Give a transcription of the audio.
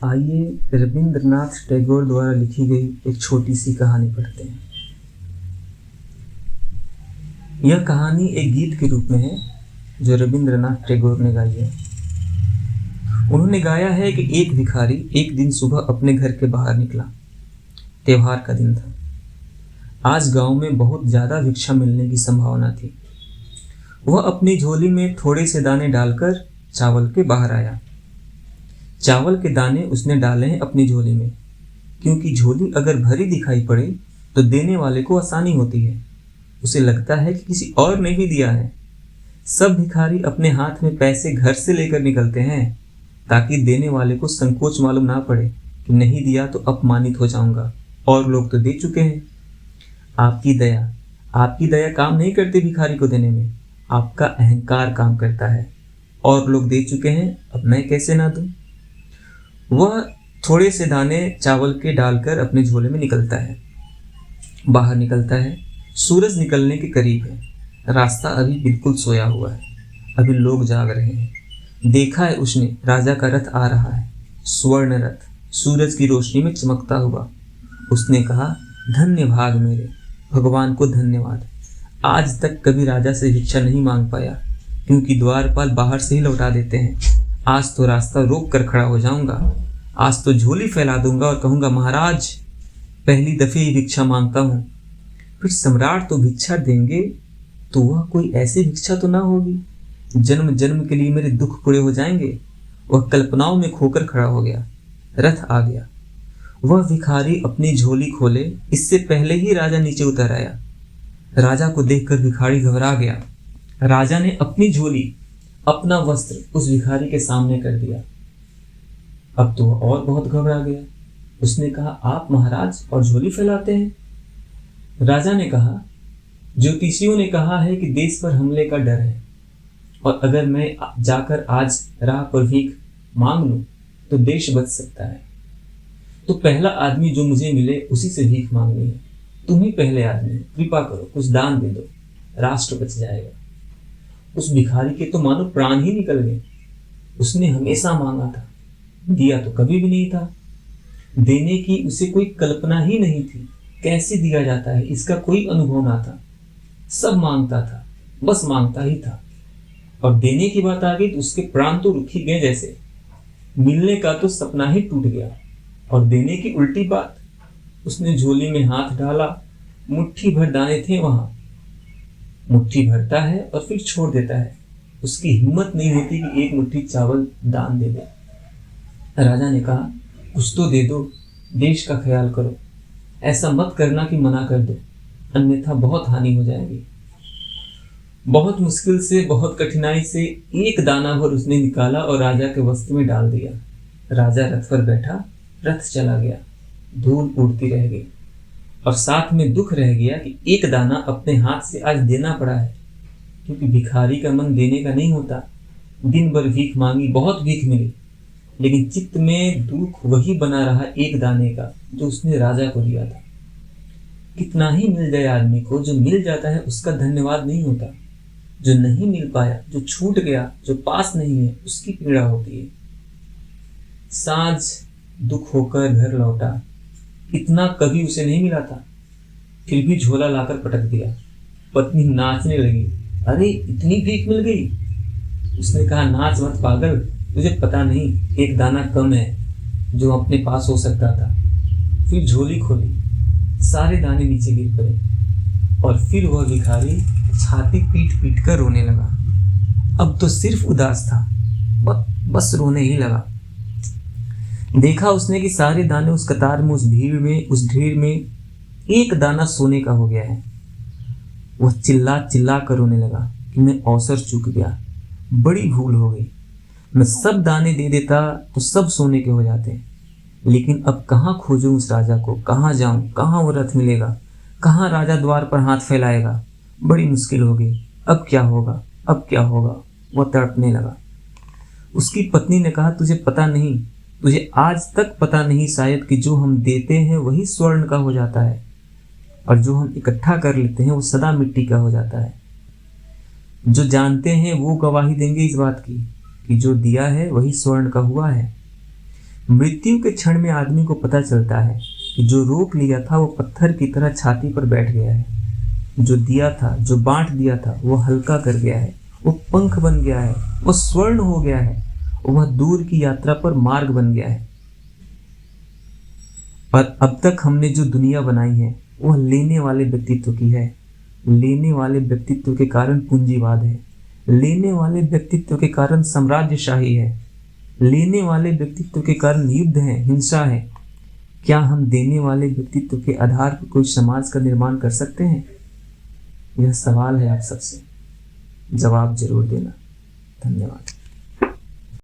आइए रविंद्रनाथ टैगोर द्वारा लिखी गई एक छोटी सी कहानी पढ़ते हैं। यह कहानी एक गीत के रूप में है जो रविंद्रनाथ टैगोर ने गाई है। उन्होंने गाया है कि एक भिखारी एक दिन सुबह अपने घर के बाहर निकला। त्योहार का दिन था। आज गांव में बहुत ज़्यादा भिक्षा मिलने की संभावना थी। वह अपनी झोली में थोड़े से दाने डालकर चावल के बाहर आया। चावल के दाने उसने डाले हैं अपनी झोली में, क्योंकि झोली अगर भरी दिखाई पड़े तो देने वाले को आसानी होती है। उसे लगता है कि किसी और ने ही दिया है। सब भिखारी अपने हाथ में पैसे घर से लेकर निकलते हैं ताकि देने वाले को संकोच मालूम ना पड़े कि नहीं दिया तो अपमानित हो जाऊंगा, और लोग तो दे चुके हैं। आपकी दया काम नहीं करती भिखारी को देने में, आपका अहंकार काम करता है। और लोग दे चुके हैं, अब मैं कैसे ना दूं। वह थोड़े से दाने चावल के डालकर अपने झोले में बाहर निकलता है। सूरज निकलने के करीब है। रास्ता अभी बिल्कुल सोया हुआ है। अभी लोग जाग रहे हैं। देखा है उसने, राजा का रथ आ रहा है, स्वर्ण रथ, सूरज की रोशनी में चमकता हुआ। उसने कहा, धन्य भाग मेरे, भगवान को धन्यवाद। आज तक कभी राजा से भिक्षा नहीं मांग पाया, क्योंकि द्वारपाल बाहर से ही लौटा देते हैं। आज तो रास्ता रोक कर खड़ा हो जाऊंगा। आज तो झोली फैला दूंगा और कहूंगा, महाराज पहली दफे ही भिक्षा मांगता हूँ। फिर सम्राट तो भिक्षा देंगे, तो वह कोई ऐसी भिक्षा तो ना होगी जन्म जन्म के लिए मेरे दुख पूरे हो जाएंगे। वह कल्पनाओं में खोकर खड़ा हो गया। रथ आ गया। वह भिखारी अपनी झोली खोले इससे पहले ही राजा नीचे उतर आया। राजा को देखकर भिखारी घबरा गया। राजा ने अपनी झोली, अपना वस्त्र उस भिखारी के सामने कर दिया। अब तो वह और बहुत घबरा गया। उसने कहा, आप महाराज और झोली फैलाते हैं। राजा ने कहा, ज्योतिषियों ने कहा है कि देश पर हमले का डर है, और अगर मैं जाकर आज राह पर भीख मांग लूं तो देश बच सकता है। तो पहला आदमी जो मुझे मिले उसी से भीख मांगनी है। तुम ही पहले आदमी, कृपा करो, कुछ दान दे दो, राष्ट्र बच जाएगा। उस भिखारी के तो मानो प्राण ही निकल गए। उसने हमेशा मांगा था, दिया तो कभी भी नहीं था। देने की उसे कोई कल्पना ही नहीं थी। कैसे दिया जाता है इसका कोई अनुभव ना था। सब मांगता था, बस मांगता ही था। और देने की बात आ गई तो उसके प्राण तो रुक ही गए जैसे। मिलने का तो सपना ही टूट गया। और देने की उल्टी बात, उसने झोली में हाथ डाला, मुट्ठी भर दाने थे वहां। मुट्ठी भरता है और फिर छोड़ देता है। उसकी हिम्मत नहीं होती कि एक मुट्ठी चावल दान दे दे। राजा ने कहा, कुछ तो दे दो, देश का ख्याल करो। ऐसा मत करना कि मना कर दो, अन्यथा बहुत हानि हो जाएगी। बहुत मुश्किल से, बहुत कठिनाई से एक दाना भर उसने निकाला और राजा के वस्त्र में डाल दिया। राजा रथ पर बैठा, रथ चला गया। धूल उड़ती रह गई, और साथ में दुख रह गया कि एक दाना अपने हाथ से आज देना पड़ा है, क्योंकि भिखारी का मन देने का नहीं होता। दिन भर भीख मांगी, बहुत भीख मिली, लेकिन चित्त में दुख वही बना रहा एक दाने का जो उसने राजा को दिया था। कितना ही मिल जाए आदमी को, जो मिल जाता है उसका धन्यवाद नहीं होता। जो नहीं मिल पाया, जो छूट गया, जो पास नहीं है, उसकी पीड़ा होती है। साँझ दुख होकर घर लौटा। इतना कभी उसे नहीं मिला था, फिर भी झोला लाकर पटक दिया। पत्नी नाचने लगी, अरे इतनी भीख मिल गई। उसने कहा, नाच मत पागल, तुझे पता नहीं एक दाना कम है जो अपने पास हो सकता था। फिर झोली खोली, सारे दाने नीचे गिर पड़े, और फिर वह भिखारी छाती पीट पीट कर रोने लगा। अब तो सिर्फ उदास था, बस रोने ही लगा। देखा उसने कि सारे दाने उस कतार में, उस भीड़ में, उस ढेर में एक दाना सोने का हो गया है। वह चिल्ला चिल्ला कर रोने लगा कि मैं अवसर चूक गया, बड़ी भूल हो गई। मैं सब दाने दे देता तो सब सोने के हो जाते, लेकिन अब कहाँ खोजूं उस राजा को, कहाँ जाऊं, कहाँ वो रथ मिलेगा, कहाँ राजा द्वार पर हाथ फैलाएगा। बड़ी मुश्किल हो गई। अब क्या होगा, अब क्या होगा। वह तड़पने लगा। उसकी पत्नी ने कहा, तुझे पता नहीं, तुझे आज तक पता नहीं शायद कि जो हम देते हैं वही स्वर्ण का हो जाता है, और जो हम इकट्ठा कर लेते हैं वो सदा मिट्टी का हो जाता है। जो जानते हैं वो गवाही देंगे इस बात की कि जो दिया है वही स्वर्ण का हुआ है। मृत्यु के क्षण में आदमी को पता चलता है कि जो रोक लिया था वो पत्थर की तरह छाती पर बैठ गया है, जो दिया था, जो बांट दिया था, वो हल्का कर गया है, वो पंख बन गया है, वो स्वर्ण हो गया है, वह दूर की यात्रा पर मार्ग बन गया है। और अब तक हमने जो दुनिया बनाई है वह लेने वाले व्यक्तित्व की है। लेने वाले व्यक्तित्व के कारण पूंजीवाद है, लेने वाले व्यक्तित्व के कारण साम्राज्यशाही है, लेने वाले व्यक्तित्व के कारण युद्ध है, हिंसा है। क्या हम देने वाले व्यक्तित्व के आधार पर कोई समाज का निर्माण कर सकते हैं? यह सवाल है आप सबसे, जवाब जरूर देना। धन्यवाद।